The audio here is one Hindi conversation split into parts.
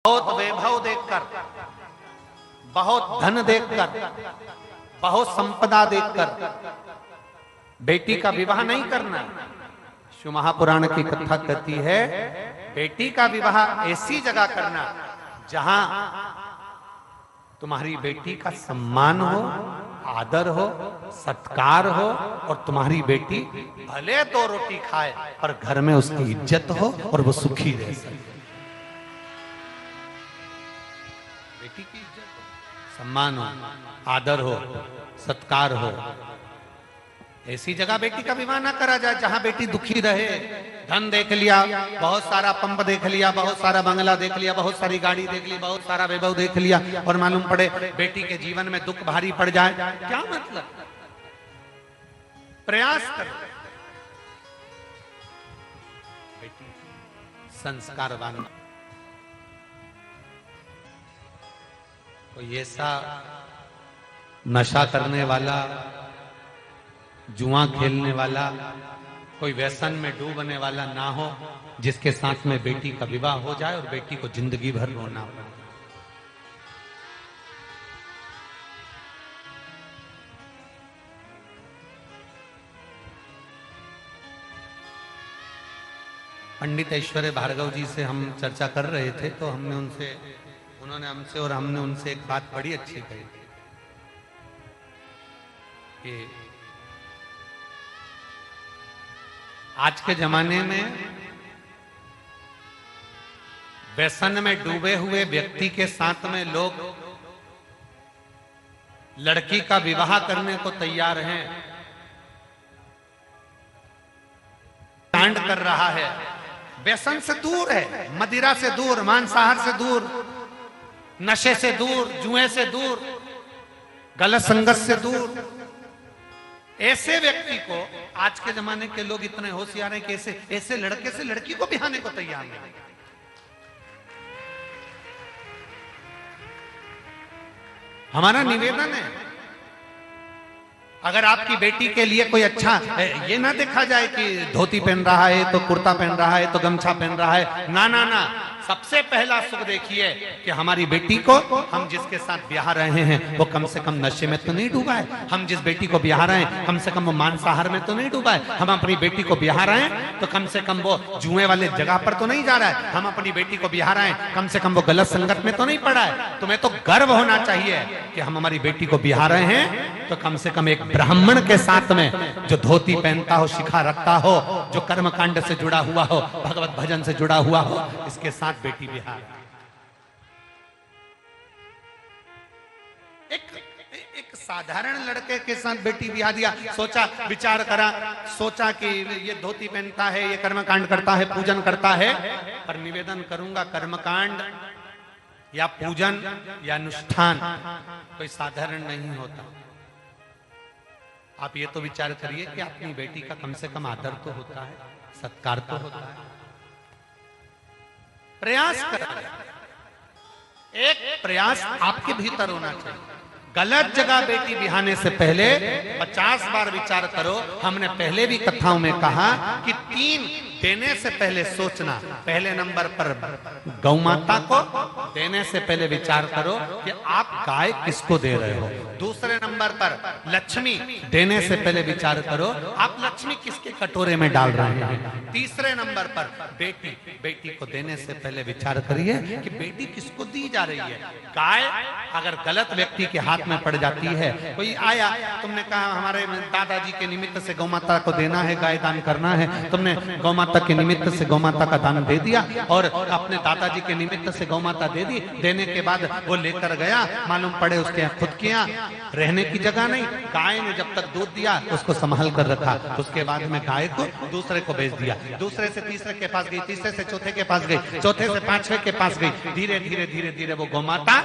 बहुत वैभव देखकर, बहुत धन देखकर, बहुत संपदा देखकर बेटी का विवाह नहीं करना। शिव महापुराण की कथा कहती है बेटी का विवाह ऐसी जगह करना जहां तुम्हारी बेटी का सम्मान हो, आदर हो, सत्कार हो और तुम्हारी बेटी भले 2 रोटी खाए पर घर में उसकी इज्जत हो और वो सुखी रह सके। बेटी की इज्जत हो, सम्मान हो, आदर हो, सत्कार हो। ऐसी जगह बेटी का विवाह ना करा जाए जहां बेटी दुखी रहे। धन देख लिया, बहुत सारा पंप देख लिया, बहुत सारा बंगला देख लिया, बहुत सारी गाड़ी देख ली, बहुत सारा वैभव देख लिया और मालूम पड़े बेटी के जीवन में दुख भारी पड़ जाए, क्या मतलब? प्रयास करो बेटी संस्कारवान। कोई ऐसा नशा करने वाला, जुआ खेलने वाला, कोई व्यसन में डूबने वाला ना हो जिसके साथ में बेटी का विवाह हो जाए और बेटी को जिंदगी भर रोना पड़े। पंडित ऐश्वर्य भार्गव जी से हम चर्चा कर रहे थे तो उन्होंने हमसे और हमने उनसे एक बात बड़ी अच्छी कही कि आज के जमाने में व्यसन में डूबे हुए व्यक्ति के साथ में लोग लड़की का विवाह करने को तैयार हैं, कांड कर रहा है। व्यसन से दूर है, मदिरा से दूर, मांसाहार से दूर, नशे से दूर, जुए से दूर, गलत संगत से दूर। ऐसे व्यक्ति को आज के जमाने के लोग इतने होशियार हैं कि ऐसे लड़के से लड़की को बिहाने को तैयार नहीं। हमारा निवेदन है अगर आपकी बेटी के लिए कोई अच्छा, ये ना देखा जाए कि धोती पहन रहा है तो कुर्ता पहन रहा है तो गमछा पहन रहा है, ना ना ना। सबसे पहला सुख देखिए कि हमारी बेटी को हम जिसके साथ ब्याह रहे हैं वो कम से कम नशे में तो नहीं डूबा है। हम जिस बेटी को ब्याह रहे हैं कम से कम वो मांसाहार में तो नहीं डूबा है। हम अपनी बेटी को ब्याह रहे हैं तो कम से कम वो जुए वाले जगह पर तो नहीं जा रहा है। हम अपनी बेटी को ब्याह रहे हैं कम से कम वो गलत संगत में तो नहीं पड़ा है। तुम्हें तो गर्व होना चाहिए कि हम हमारी बेटी को ब्याह रहे हैं तो कम से कम एक ब्राह्मण के साथ में जो धोती पहनता हो, शिखा रखता हो, जो कर्मकांड से जुड़ा हुआ हो, भगवत भजन से जुड़ा हुआ हो, इसके साथ बेटी बिहार। एक साधारण लड़के के साथ बेटी बिहार दिया, सोचा, विचार करा, सोचा कि ये धोती पहनता है, ये कर्मकांड करता है, पूजन करता है। पर निवेदन करूंगा कर्मकांड या पूजन या अनुष्ठान कोई साधारण नहीं होता। आप ये तो विचार करिए कि अपनी बेटी का कम से कम आदर तो होता है, सत्कार तो होता है। प्रयास करें, एक प्रयास आपके भीतर होना चाहिए। गलत जगह बेटी बिहाने से पहले 50 बार विचार करो। हमने पहले भी कथाओं में कहा कि 3 देने से पहले सोचना। पहले नंबर पर गौ माता को देने से पहले विचार करो कि आप गाय किसको दे रहे हो। दूसरे नंबर पर लक्ष्मी देने से पहले विचार करो आप लक्ष्मी किसके कटोरे में डाल रहे हैं। तीसरे नंबर पर बेटी को देने से पहले विचार करिए कि बेटी किसको दी जा रही है। गाय अगर गलत व्यक्ति के हाथ में पड़ जाती है, कोई आया, तुमने कहा हमारे दादाजी के निमित्त से गौ माता को देना है, गाय दान करना है, तुमने गौ माता के निमित्त से गौ माता का दान दे दिया और अपने दादाजी के निमित्त से गौ माता दे दी। देने के बाद वो लेकर गया, मालूम पड़े उसके खुद के यहाँ रहने की जगह नहीं। गाय ने जब तक दूध दिया उसको संभाल कर रखा, उसके बाद में गाय को दूसरे को बेच दिया। दूसरे से तीसरे के पास गई, तीसरे से चौथे के पास गई, चौथे से पांचवे के पास गई। धीरे धीरे धीरे धीरे वो गौ माता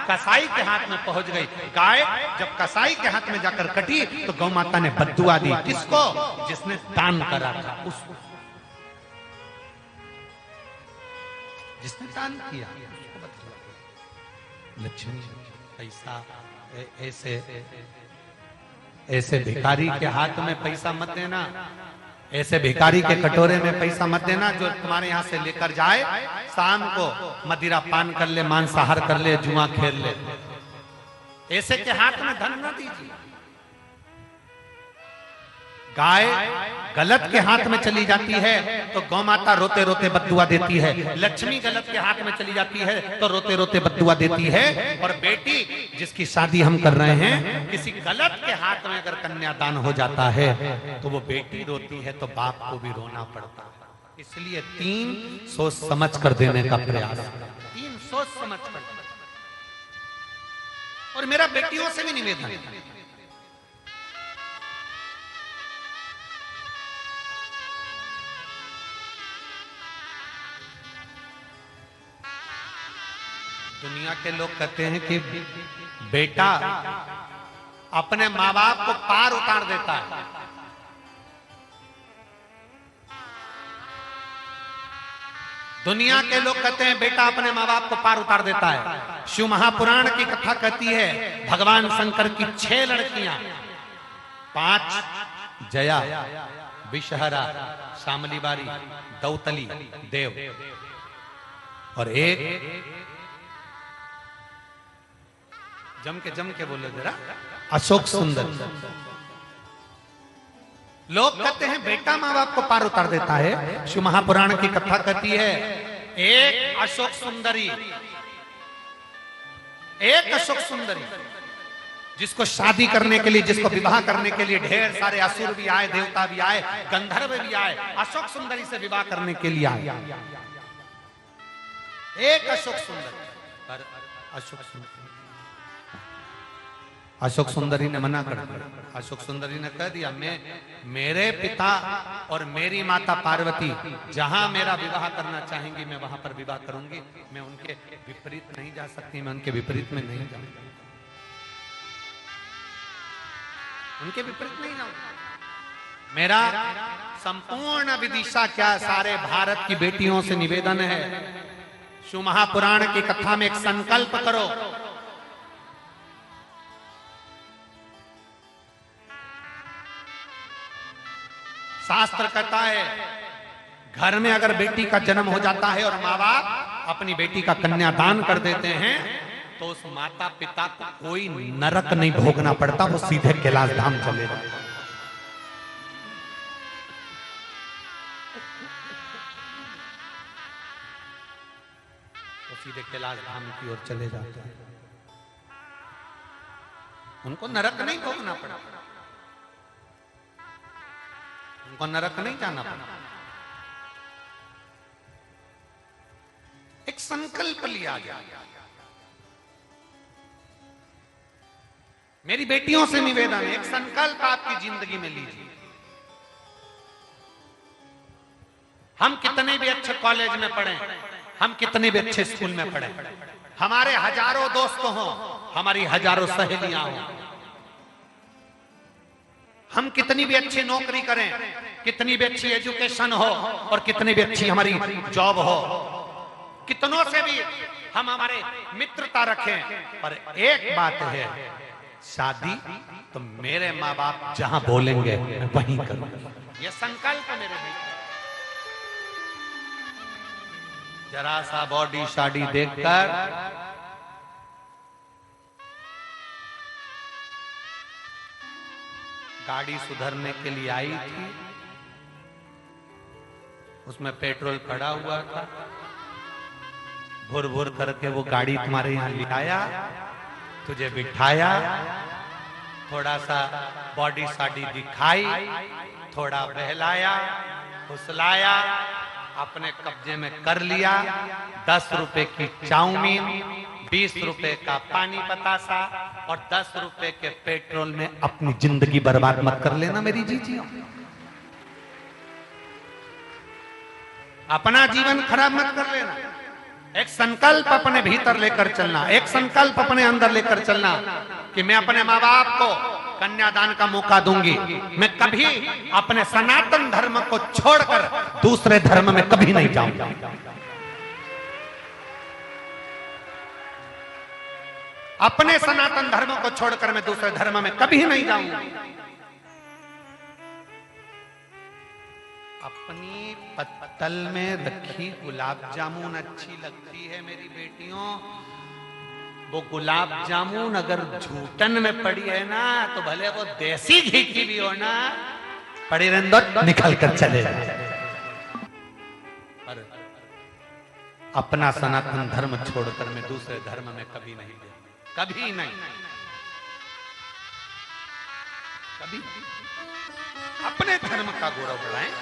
कसाई के हाथ में पहुंच गई। गाय जब कसाई के हाथ में जाकर कटी तो गौ माता ने बद्दुआ दी। किसको? जिसने दान करा था उसको, जिसने दान किया उसको बद्दुआ। लक्ष्मी पैसा ऐसे भिखारी के हाथ में पैसा मत देना। ऐसे भिखारी के कटोरे में पैसा मत देना जो तुम्हारे यहाँ से लेकर जाए, शाम को मदिरा पान कर ले, मांसाहार कर ले, जुआ खेल ले। ऐसे के हाथ में धन न दीजिए। गाय गलत के हाथ में चली जाती है तो गौ माता रोते रोते बद्दुआ देती है। लक्ष्मी गलत के हाथ में चली जाती है तो रोते रोते बद्दुआ देती है। और बेटी जिसकी शादी हम कर रहे हैं, किसी गलत के हाथ में अगर कन्यादान हो जाता है तो वो बेटी रोती है तो बाप को भी रोना पड़ता है। इसलिए 3 सोच समझ कर देने का प्रयास, 3 सोच समझ कर। और मेरा बेटियों से भी निवेदन है, दुनिया के लोग कहते हैं कि बेटा अपने माँ बाप को पार उतार देता है। दुनिया के लोग कहते हैं बेटा अपने माँ बाप को पार उतार देता है। शिव महापुराण की कथा कहती है भगवान शंकर की 6 लड़कियां, 5 जया, विषहरा, शामली बारी, दौतली, देव और एक जम के बोलो जरा, अशोक सुंदर। लोग कहते हैं बेटा माँ बाप को पार उतार देता है। शिव महापुराण की कथा कहती है एक अशोक सुंदरी, एक अशोक सुंदरी जिसको शादी करने के लिए, जिसको विवाह करने के लिए ढेर सारे असुर भी आए, देवता भी आए, गंधर्व भी आए, अशोक सुंदरी से विवाह करने के लिए आए। एक अशोक सुंदरी, पर अशोक सुंदरी ने मना कर दिया। अशोक सुंदरी ने कह दिया मैं, मेरे पिता और मेरी माता पार्वती जहां मेरा विवाह करना चाहेंगी मैं वहां पर विवाह करूंगी। मैं उनके विपरीत नहीं जा सकती, मैं उनके विपरीत में नहीं जाऊंगी, उनके विपरीत नहीं जाऊंगी। मेरा संपूर्ण विदिशा क्या सारे भारत की बेटियों से निवेदन है, शिव महापुराण की कथा में एक संकल्प करो। शास्त्र कहता है घर में अगर बेटी का जन्म हो जाता है और माँ बाप अपनी बेटी का कन्यादान कर देते हैं तो उस माता पिता को कोई नरक नहीं भोगना पड़ता, वो सीधे कैलाश धाम चले जाते हैं। वो सीधे कैलाश धाम की ओर चले जाते हैं, उनको नरक नहीं भोगना पड़ता, उनको नरक नहीं जाना पड़ा। एक संकल्प लिया गया। मेरी बेटियों से निवेदन है, एक संकल्प आपकी जिंदगी में लीजिए। हम कितने भी अच्छे कॉलेज में पढ़े, हम कितने भी अच्छे स्कूल में पढ़े, हमारे हजारों दोस्त हों, हमारी हजारों सहेलियां हों, हम कितनी भी अच्छी नौकरी करें, कितनी भी अच्छी एजुकेशन हो और कितनी भी अच्छी हमारी जॉब हो, कितनों से भी हम हमारे मित्रता रखें, पर एक बात है, शादी तो मेरे माँ बाप जहां बोलेंगे मैं वहीं करूंगा। ये संकल्प मेरे लिए। जरा सा बॉडी शादी देखकर गाड़ी सुधरने के लिए आई थी, उसमें पेट्रोल पड़ा हुआ था, भुर भुर करके वो गाड़ी तुम्हारे यहाँ ले आया, तुझे बिठाया, थोड़ा सा बॉडी शादी दिखाई, थोड़ा बहलाया, फुसलाया, अपने कब्जे में कर लिया। 10 रुपए की चाउमीन, 20 रुपए का पानी बतासा और 10 रुपए के पेट्रोल में अपनी जिंदगी बर्बाद मत कर लेना मेरी जीजियों। अपना जीवन खराब मत कर लेना। एक संकल्प अपने भीतर लेकर चलना, एक संकल्प अपने अंदर लेकर चलना कि मैं अपने माँ बाप को कन्यादान का मौका दूंगी, मैं कभी अपने सनातन धर्म को छोड़कर दूसरे धर्म में कभी नहीं जाऊंगा। अपने सनातन धर्म को छोड़कर मैं दूसरे धर्म में कभी नहीं जाऊंगा। अपनी पत्तल में रखी गुलाब जामुन अच्छी लगती है मेरी बेटियों। वो गुलाब जामुन अगर झूठन में पड़ी है ना, तो भले वो देसी घी की भी हो ना, पड़ी रहने दो, निकल कर चले जाए। पर अपना सनातन धर्म छोड़कर मैं दूसरे धर्म में कभी नहीं गया, कभी नहीं, कभी। अपने धर्म का गौरव बढ़ाएं,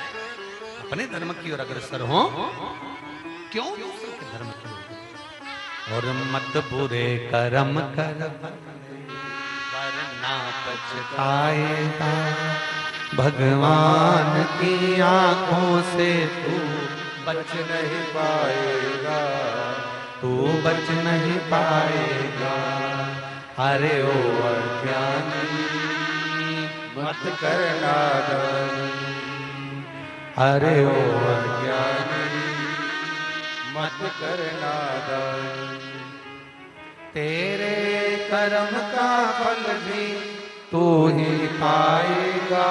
अपने धर्म की ओर अग्रसर हो, क्यों दूसरे के धर्म की ओर? और मत बुरे कर्म कर वरना पछताएगा, भगवान की आंखों से तू बच नहीं पाएगा, तू बच नहीं पाएगा। अरे ओ अज्ञानी मत करना दानी, अरे ओ अज्ञानी मत करना दानी। तेरे कर्म का फल भी तू ही पाएगा,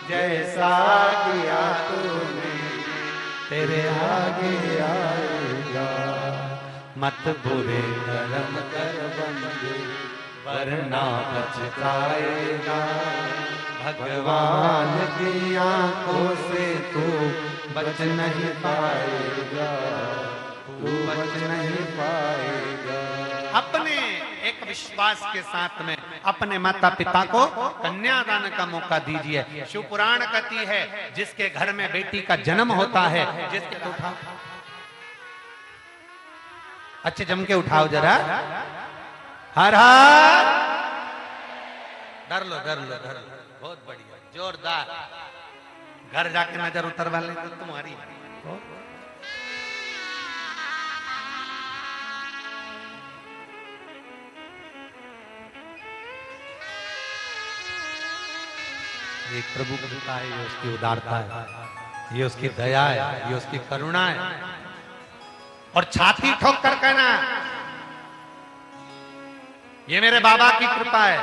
जैसा किया तूने तेरे आगे आएगा। मत बुरे कर्म कर बंदे वरना पछताएगा, भगवान की आंखों से तू बच नहीं पाएगा, तू बच नहीं पाएगा। अपने एक विश्वास के साथ में अपने माता पिता को कन्यादान का मौका दीजिए। शिव पुराण कहती है, जिसके घर में बेटी का जन्म होता है, जिसके तो उठाओ, अच्छे जम के उठाओ जरा, हर हर, डर लो डर लो डर लो, बहुत बढ़िया, जोरदार। घर जाके नजर उतरवा ले तो तुम्हारी। ये प्रभु की कृपा है, ये उसकी उदारता है, ये उसकी दया है, ये उसकी करुणा है। और छाती ठोक कर कहना, ये मेरे बाबा की कृपा है।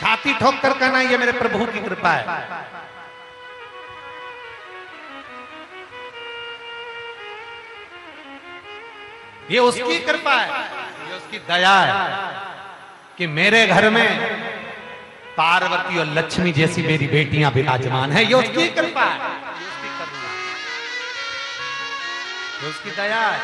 छाती ठोक कर कहना, ये मेरे प्रभु की कृपा है। ये उसकी कृपा है, ये उसकी दया है कि मेरे घर में पार्वती और लक्ष्मी जैसी मेरी बेटियां विराजमान है। ये उसकी कृपा है, ये उसकी करुणा है, ये उसकी दया है।